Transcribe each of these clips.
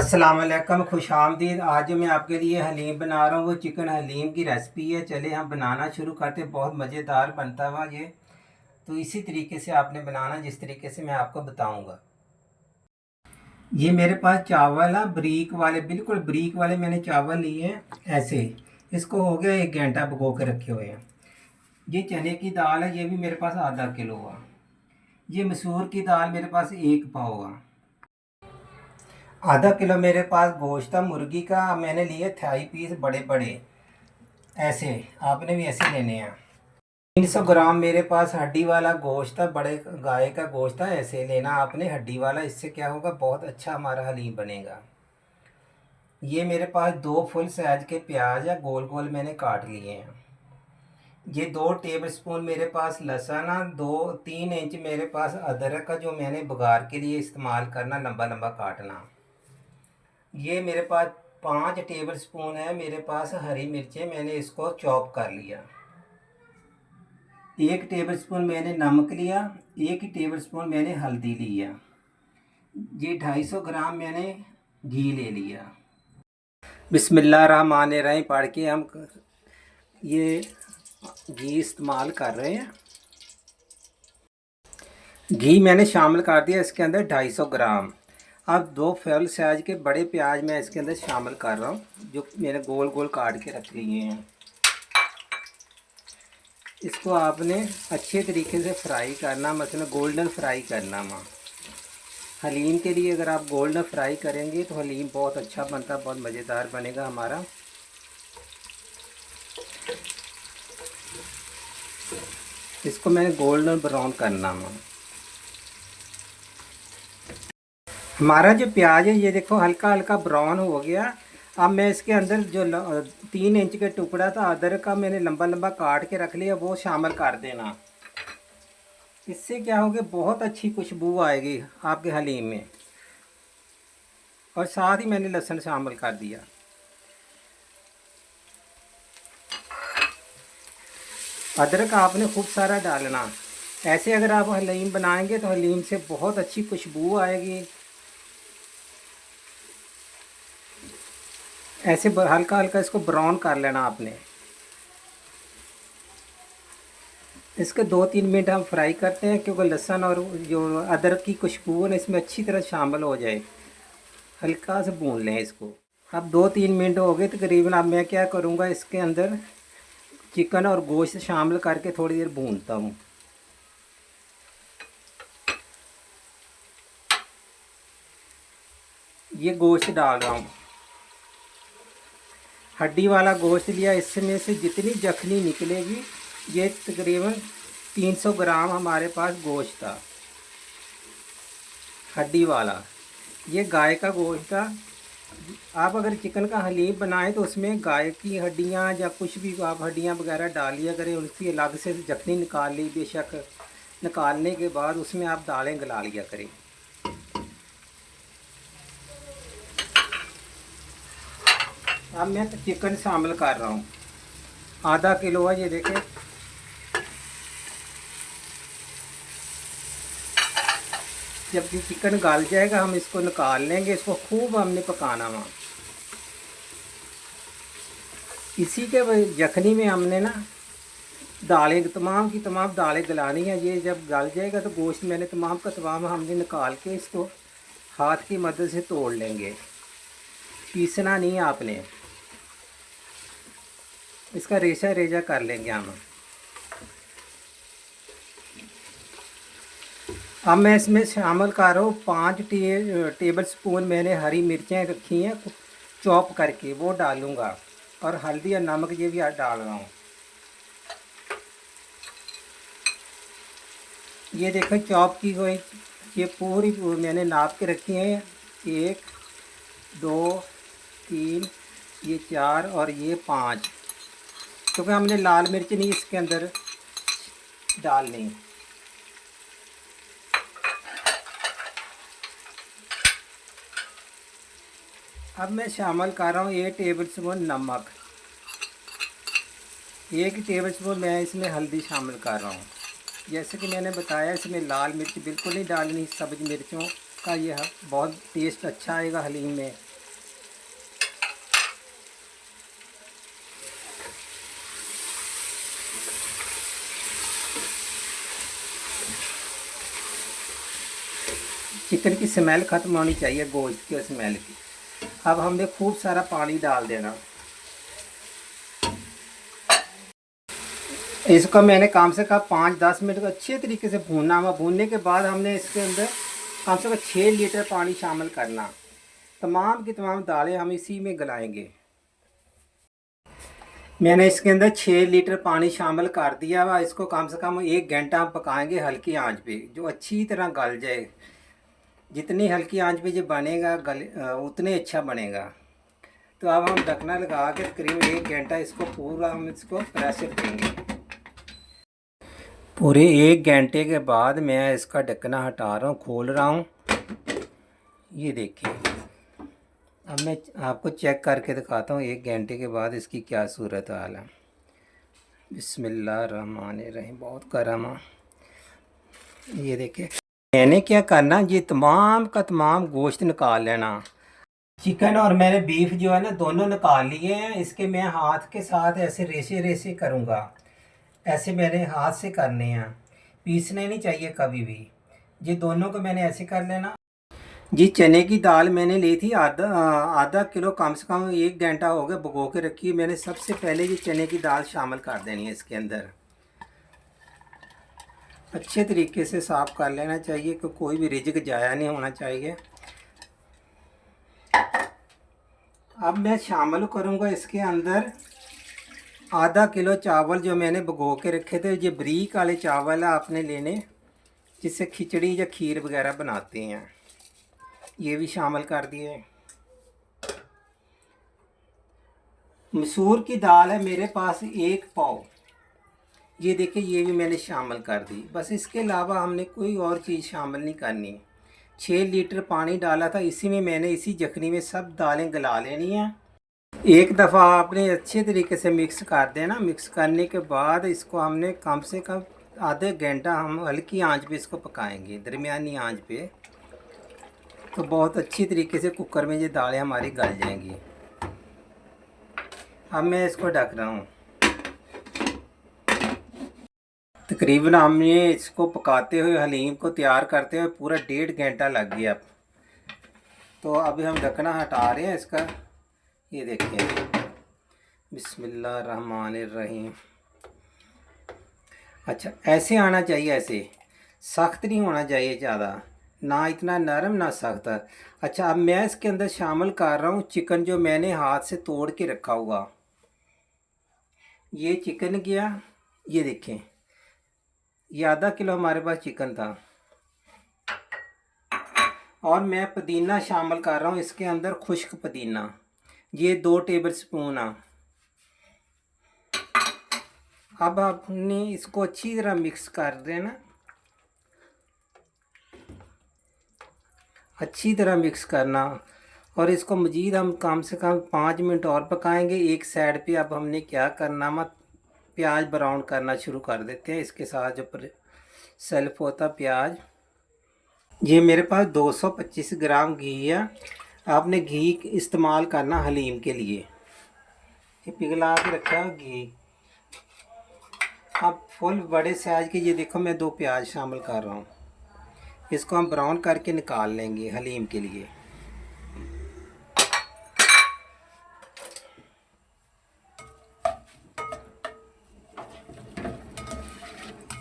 अस्सलाम वालेकुम, खुश आमदीद। आज जो मैं आपके लिए हलीम बना रहा हूँ वो चिकन हलीम की रेसिपी है। चले हम बनाना शुरू करते। बहुत मज़ेदार बनता हुआ ये। तो इसी तरीके से आपने बनाना जिस तरीके से मैं आपको बताऊँगा। ये मेरे पास चावल है बरीक वाले, बिल्कुल बरीक वाले मैंने चावल लिए हैं ऐसे। इसको हो गया 1 घंटा भिगो के रखे हुए हैं। ये चने की दाल है, ये भी मेरे पास आधा किलो हुआ। ये मसूर की दाल मेरे पास 1 पाव हुआ। आधा किलो मेरे पास गोश्त था मुर्गी का, मैंने लिए थाई पीस बड़े बड़े ऐसे। आपने भी ऐसे लेने हैं। 300 ग्राम मेरे पास हड्डी वाला गोश्त था, बड़े गाय का गोश्त था, ऐसे लेना आपने हड्डी वाला। इससे क्या होगा, बहुत अच्छा हमारा हलीम बनेगा। ये मेरे पास 2 फुल साइज के प्याज है, गोल गोल मैंने काट लिए हैं। ये 2 टेबल स्पून मेरे पास लहसुन है। 2-3 इंच मेरे पास अदरक का, जो मैंने बघार के लिए इस्तेमाल करना, लंबा लंबा काटना। ये मेरे पास 5 टेबल स्पून है मेरे पास हरी मिर्चें, मैंने इसको चॉप कर लिया। 1 टेबल स्पून मैंने नमक लिया। 1 टेबल स्पून मैंने हल्दी लिया। ये 250 ग्राम मैंने घी ले लिया। बिस्मिल्लाहिर्रहमानिर्रहीम पढ़ के हम ये घी इस्तेमाल कर रहे हैं। घी मैंने शामिल कर दिया इसके अंदर 250 ग्राम। अब 2 फुल साइज के बड़े प्याज मैं इसके अंदर शामिल कर रहा हूँ, जो मैंने गोल गोल काट के रख लिए हैं। इसको आपने अच्छे तरीके से फ्राई करना, मतलब गोल्डन फ्राई करना माँ। हलीम के लिए अगर आप गोल्डन फ्राई करेंगे तो हलीम बहुत अच्छा बनता, बहुत मज़ेदार बनेगा हमारा। इसको मैंने गोल्डन ब्राउन करना माँ। हमारा जो प्याज है ये देखो हल्का हल्का ब्राउन हो गया। अब मैं इसके अंदर जो 3 इंच के टुकड़ा था अदरक का, मैंने लंबा लंबा काट के रख लिया, वो शामिल कर देना। इससे क्या होगा, बहुत अच्छी खुशबू आएगी आपके हलीम में। और साथ ही मैंने लहसुन शामिल कर दिया। अदरक आपने खूब सारा डालना। ऐसे अगर आप हलीम बनाएंगे तो हलीम से बहुत अच्छी खुशबू आएगी। ऐसे हल्का हल्का इसको ब्राउन कर लेना आपने। इसके 2-3 मिनट हम फ्राई करते हैं, क्योंकि लहसुन और जो अदरक की खुशबू है ना इसमें अच्छी तरह शामिल हो जाए। हल्का से भून लें इसको। अब 2-3 मिनट हो गए तकरीबन। अब मैं क्या करूँगा, इसके अंदर चिकन और गोश्त शामिल करके थोड़ी देर भूनता हूँ। ये गोश्त डाल रहा हूँ, हड्डी वाला गोश्त लिया। इसमें से जितनी जखनी निकलेगी, ये तकरीबन 300 ग्राम हमारे पास गोश्त था हड्डी वाला। ये गाय का गोश्त था। आप अगर चिकन का हलीम बनाएं तो उसमें गाय की हड्डियां या कुछ भी आप हड्डियां वगैरह डाल लिया करें, उनकी अलग से जखनी निकाल ली बेशक। निकालने के बाद उसमें आप दालें गला लिया करें। अब मैं चिकन शामिल कर रहा हूँ, आधा किलो है ये देखें। जब ये चिकन गल जाएगा हम इसको निकाल लेंगे। इसको खूब हमने पकाना वहाँ। इसी के जखनी में हमने ना दालें, तमाम की तमाम दालें गलानी है। ये जब गल जाएगा तो गोश्त मैंने तमाम का तमाम हमने निकाल के इसको हाथ की मदद से तोड़ लेंगे। पीसना नहीं है आपने, इसका रेशा रेजा कर लेंगे हम। अब मैं इसमें शामिल कर रहा हूँ 5 टेबल स्पून मैंने हरी मिर्चें रखी हैं चॉप करके, वो डालूँगा। और हल्दी और नमक ये भी डाल रहा हूँ। ये देखो चॉप की हुई ये पूरी मैंने नाप के रखी हैं। 1 2 3 ये 4 और ये 5, क्योंकि हमने लाल मिर्च नहीं इसके अंदर डालनी। अब मैं शामिल कर रहा हूँ 1 टेबल स्पून नमक। 1 टेबल स्पून मैं इसमें हल्दी शामिल कर रहा हूँ। जैसे कि मैंने बताया, इसमें लाल मिर्च बिल्कुल नहीं डालनी, सब्ज़ मिर्चों का ये बहुत टेस्ट अच्छा आएगा हलीम में। चिकन की स्मेल ख़त्म होनी चाहिए, गोश्त की स्मेल की। अब हमने खूब सारा पानी डाल देना। इसको मैंने कम से कम 5-10 मिनट को अच्छे तरीके से भूनना हुआ। भूनने के बाद हमने इसके अंदर कम से कम 6 लीटर पानी शामिल करना। तमाम की तमाम दालें हम इसी में गलाएंगे। मैंने इसके अंदर 6 लीटर पानी शामिल कर दिया हुआ। इसको कम से कम 1 घंटा हम पकाएंगे हल्की आंच पे, जो अच्छी तरह गल जाए। जितनी हल्की आंच पे जो बनेगा उतने अच्छा बनेगा। तो अब हम ढकना लगा के तकरीबन 1 घंटा इसको पूरा हम इसको प्रेशर देंगे। पूरे 1 घंटे के बाद मैं इसका ढक्कना हटा रहा हूँ, खोल रहा हूँ। ये देखिए, अब मैं आपको चेक करके दिखाता हूँ 1 घंटे के बाद इसकी क्या सूरत हाल है। बिस्मिल्लाहिर्रहमानिर्रहीम। बहुत गर्म है। ये देखिए, मैंने क्या करना, ये तमाम का तमाम गोश्त निकाल लेना। चिकन और मैंने बीफ जो है ना दोनों निकाल लिए हैं। इसके मैं हाथ के साथ ऐसे रेसे रेसे करूँगा। ऐसे मैंने हाथ से करने हैं, पीसने नहीं चाहिए कभी भी। ये दोनों को मैंने ऐसे कर लेना। जी, चने की दाल मैंने ली थी आधा किलो, कम से कम 1 घंटा हो गया भिगो के रखी है मैंने। सबसे पहले ये चने की दाल शामिल कर देनी है इसके अंदर। अच्छे तरीके से साफ़ कर लेना चाहिए कि कोई भी रिज्क जाया नहीं होना चाहिए। अब मैं शामिल करूँगा इसके अंदर आधा किलो चावल जो मैंने भिगो के रखे थे। ये बारीक वाले चावल आपने लेने, जिससे खिचड़ी या खीर वगैरह बनाते हैं। ये भी शामिल कर दिए। मसूर की दाल है मेरे पास 1 पाव। ये देखिए, ये भी मैंने शामिल कर दी। बस इसके अलावा हमने कोई और चीज़ शामिल नहीं करनी। 6 लीटर पानी डाला था, इसी में मैंने इसी जखनी में सब दालें गला लेनी हैं। एक दफ़ा आपने अच्छे तरीके से मिक्स कर देना। मिक्स करने के बाद इसको हमने कम से कम आधे घंटा हम हल्की आंच पे इसको पकाएंगे, दरमियानी आंच पे। तो बहुत अच्छी तरीके से कुकर में ये दालें हमारी गल जाएंगी। अब मैं इसको ढक रहा हूँ। तकरीबन हमने इसको पकाते हुए, हलीम को तैयार करते हुए पूरा 1.5 घंटा लग गया। तो अभी हम ढकना हटा रहे हैं इसका। ये देखिए, बिस्मिल्लाहिर्रहमानिर्रहीम। अच्छा, ऐसे आना चाहिए, ऐसे सख्त नहीं होना चाहिए ज़्यादा, ना इतना नरम ना सख्त। अच्छा, अब मैं इसके अंदर शामिल कर रहा हूँ चिकन जो मैंने हाथ से तोड़ के रखा हुआ। ये चिकन गया, ये देखें, ये आधा किलो हमारे पास चिकन था। और मैं पुदीना शामिल कर रहा हूँ इसके अंदर, खुश्क पुदीना। ये 2 टेबल स्पून है। अब आपने इसको अच्छी तरह मिक्स कर देना। अच्छी तरह मिक्स करना। और इसको मज़ीद हम कम से कम 5 मिनट और पकाएंगे। एक साइड पे अब हमने क्या करना, मत प्याज ब्राउन करना शुरू कर देते हैं। इसके साथ जो सेल्फ होता प्याज। ये मेरे पास 225 ग्राम घी है। आपने घी इस्तेमाल करना हलीम के लिए। ये पिघला के रखा है घी। अब फुल बड़े साइज के, ये देखो मैं 2 प्याज शामिल कर रहा हूँ। इसको हम ब्राउन करके निकाल लेंगे हलीम के लिए।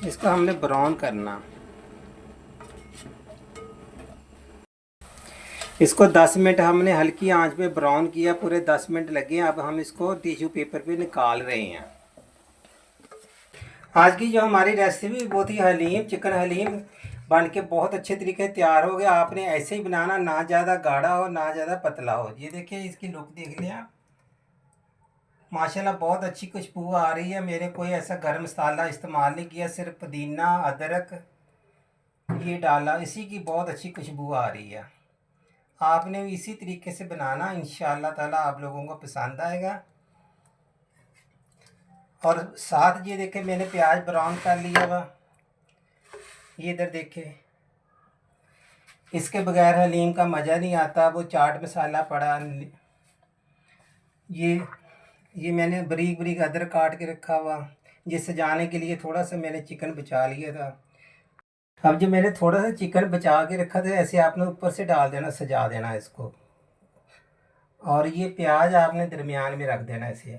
इसको हमने ब्राउन करना। इसको 10 मिनट हमने हल्की आंच पे ब्राउन किया, पूरे 10 मिनट लगे। अब हम इसको टिश्यू पेपर पे निकाल रहे हैं। आज की जो हमारी रेसिपी वो थी हलीम, चिकन हलीम। बन के बहुत अच्छे तरीके से तैयार हो गया। आपने ऐसे ही बनाना, ना ज़्यादा गाढ़ा हो ना ज़्यादा पतला हो। ये देखिए, इसकी लुक देख लिया, माशाल्लाह बहुत अच्छी खुशबू आ रही है। मेरे कोई ऐसा गर्म मसाला इस्तेमाल नहीं किया, सिर्फ पुदीना अदरक ये डाला, इसी की बहुत अच्छी खुशबू आ रही है। आपने भी इसी तरीके से बनाना, इंशाअल्लाह ताला आप लोगों को पसंद आएगा। और साथ ये देखें, मैंने प्याज ब्राउन कर लिया हुआ। ये इधर देखें, इसके बगैर हलीम का मज़ा नहीं आता। वो चाट मसाला पड़ा। ये मैंने बारीक बारीक अदरक काट के रखा हुआ। ये सजाने के लिए थोड़ा सा मैंने चिकन बचा लिया था। अब जो मैंने थोड़ा सा चिकन बचा के रखा था, ऐसे आपने ऊपर से डाल देना, सजा देना इसको। और ये प्याज आपने दरमियान में रख देना ऐसे।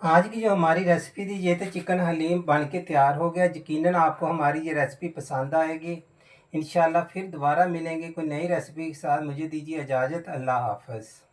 आज की जो हमारी रेसिपी थी, ये तो चिकन हलीम बन के तैयार हो गया। यकीनन आपको हमारी ये रेसिपी पसंद आएगी। इंशाल्लाह फिर दोबारा मिलेंगे कोई नई रेसिपी के साथ। मुझे दीजिए इजाज़त। अल्लाह हाफ़िज़।